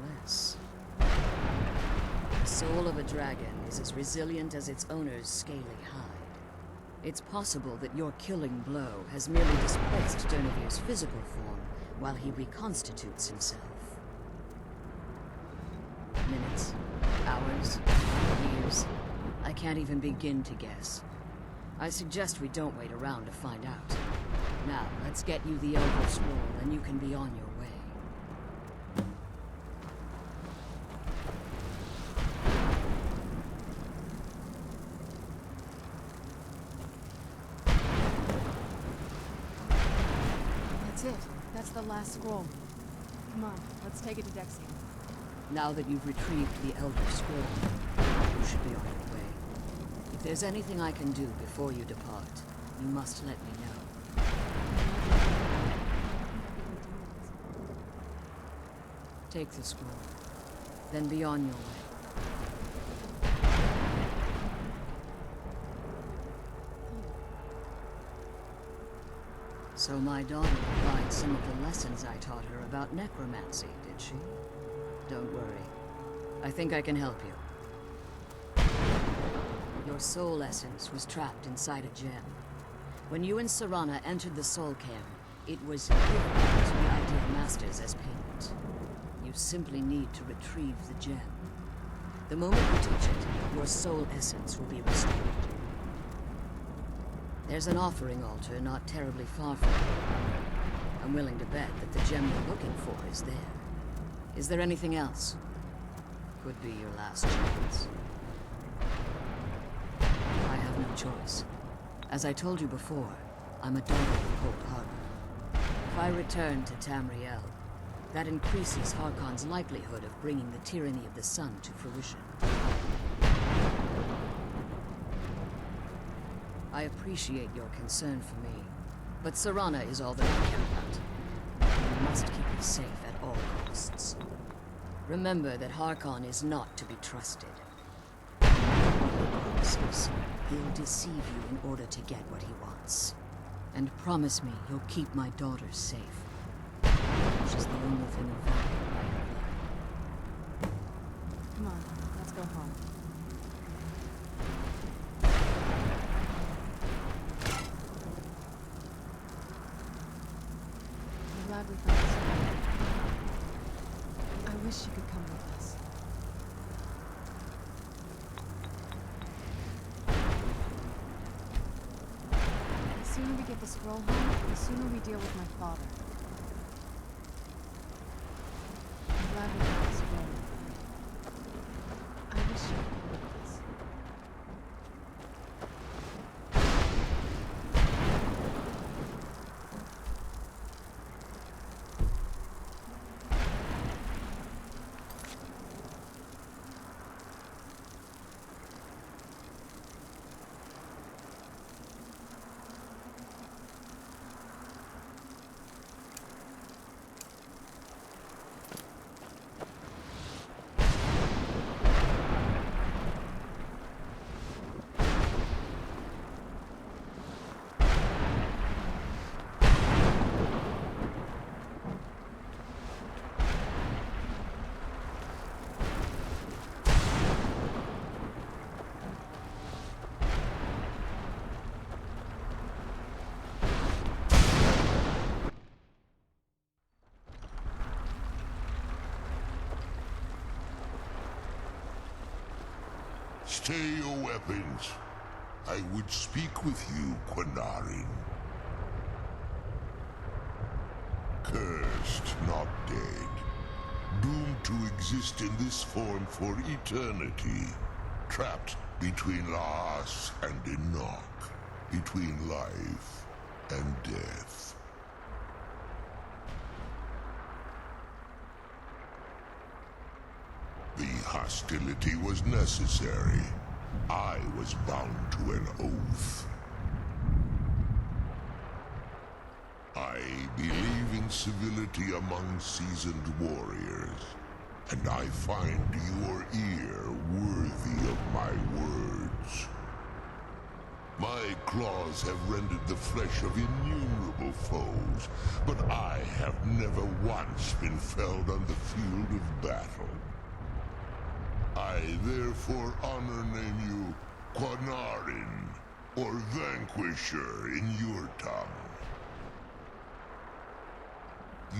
Unless... the soul of a dragon is as resilient as its owner's scaly hide. It's possible that your killing blow has merely displaced Durnevere's physical form while he reconstitutes himself. Minutes, hours, years. I can't even begin to guess. I suggest we don't wait around to find out. Now, let's get you the Elder Scroll, and you can be on your way. That's it. That's the last scroll. Come on, let's take it to Dexium. Now that you've retrieved the Elder Scroll, you should be on your way. If there's anything I can do before you depart, you must let me know. Take the scroll, then be on your way. So my daughter applied some of the lessons I taught her about necromancy, did she? Don't worry. I think I can help you. Your soul essence was trapped inside a gem. When you and Serana entered the Soul Cam, it was given to the Ideal Masters as payment. You simply need to retrieve the gem. The moment you touch it, your soul essence will be restored. There's an offering altar not terribly far from here. I'm willing to bet that the gem you're looking for is there. Is there anything else? Could be your last chance. I have no choice. As I told you before, I'm a daughter of Cold Harbor. If I return to Tamriel, that increases Harkon's likelihood of bringing the tyranny of the sun to fruition. I appreciate your concern for me, but Serana is all that I care about. You must keep it safe at all costs. Remember that Harkon is not to be trusted. He'll deceive you in order to get what he wants. And promise me you'll keep my daughter safe. She's the only thing of value I have left. Come on, let's go home. I'm glad we found this scroll. I wish you could come with us. The sooner we get the scroll home, the sooner we deal with my father. I'm glad we got the scroll. I wish you could come with us. Stay your weapons. I would speak with you, Quinarin. Cursed, not dead. Doomed to exist in this form for eternity. Trapped between Laas and Enoch. Between life and death. hostility was necessary. I was bound to an oath. I believe in civility among seasoned warriors, and I find your ear worthy of my words. My claws have rended the flesh of innumerable foes, but I have never once been felled on the field of battle. I therefore honor name you Quanarin, or Vanquisher in your tongue.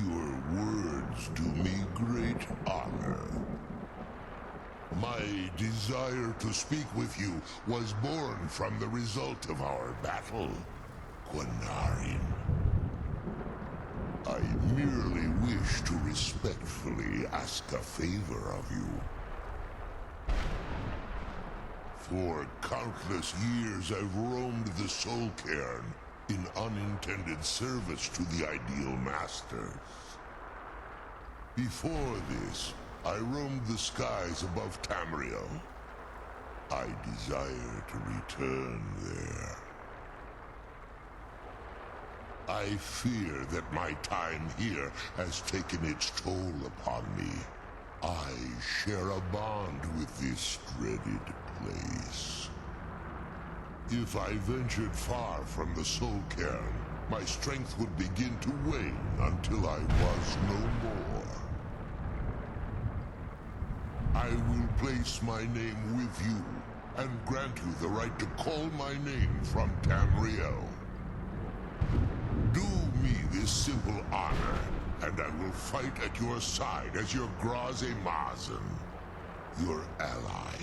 Your words do me great honor. My desire to speak with you was born from the result of our battle, Quanarin. I merely wish to respectfully ask a favor of you. For countless years I've roamed the Soul Cairn in unintended service to the Ideal Masters. Before this, I roamed the skies above Tamriel. I desire to return there. I fear that my time here has taken its toll upon me. I share a bond with this dreaded place. If I ventured far from the Soul Cairn, my strength would begin to wane until I was no more. I will place my name with you, and grant you the right to call my name from Tamriel. Do me this simple honor, and I will fight at your side as your Graze Mazen, your ally,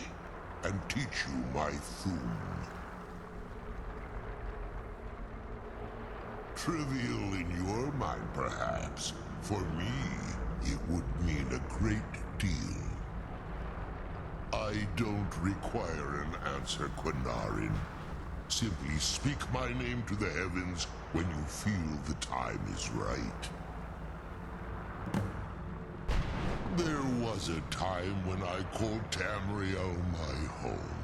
and teach you my Thum. Trivial in your mind, perhaps. For me, it would mean a great deal. I don't require an answer, Quanarin. Simply speak my name to the heavens when you feel the time is right. There was a time when I called Tamriel my home.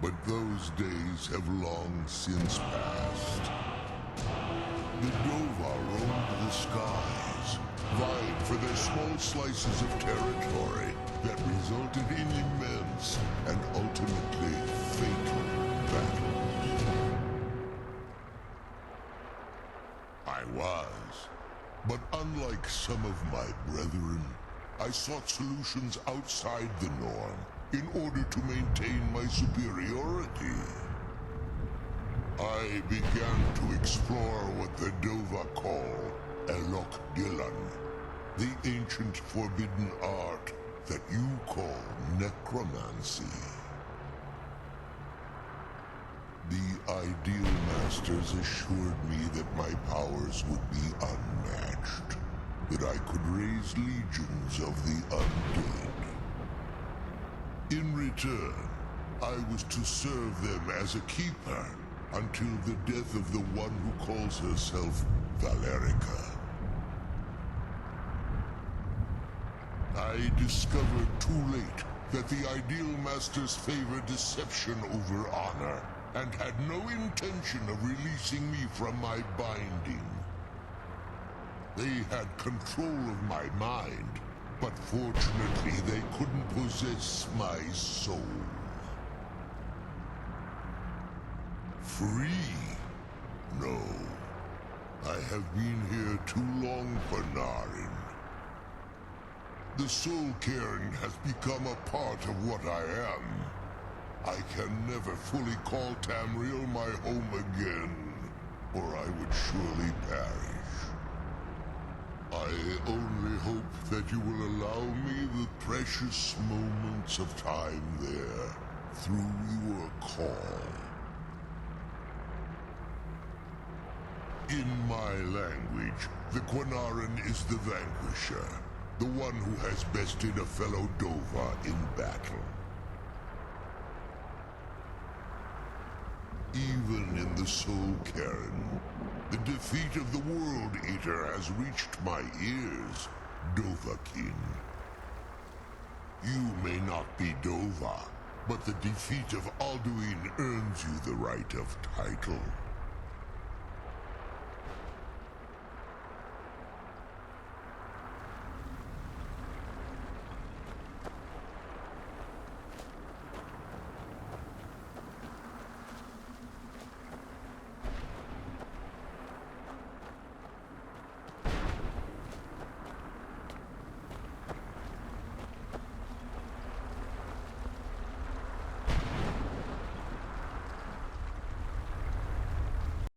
But those days have long since passed. The Dova roamed the skies, vying for their small slices of territory that resulted in immense and ultimately fatal battles. I was, but unlike some of my brethren, I sought solutions outside the norm in order to maintain my superiority. I began to explore what the Dova call Elok Dylan, the ancient forbidden art that you call necromancy. The Ideal Masters assured me that my powers would be unmatched, that I could raise legions of the undead. In return, I was to serve them as a keeper until the death of the one who calls herself Valerica. I discovered too late that the Ideal Masters favor deception over honor, and had no intention of releasing me from my binding. They had control of my mind, but fortunately they couldn't possess my soul. Free? No. I have been here too long, Quanarin. The Soul Cairn has become a part of what I am. I can never fully call Tamriel my home again, or I would surely perish. I only hope that you will allow me the precious moments of time there, through your call. In my language, the Quanarin is the Vanquisher, the one who has bested a fellow Dova in battle. Even in the Soul Cairn, the defeat of the World Eater has reached my ears, Dovahkiin. You may not be Dova, but the defeat of Alduin earns you the right of title.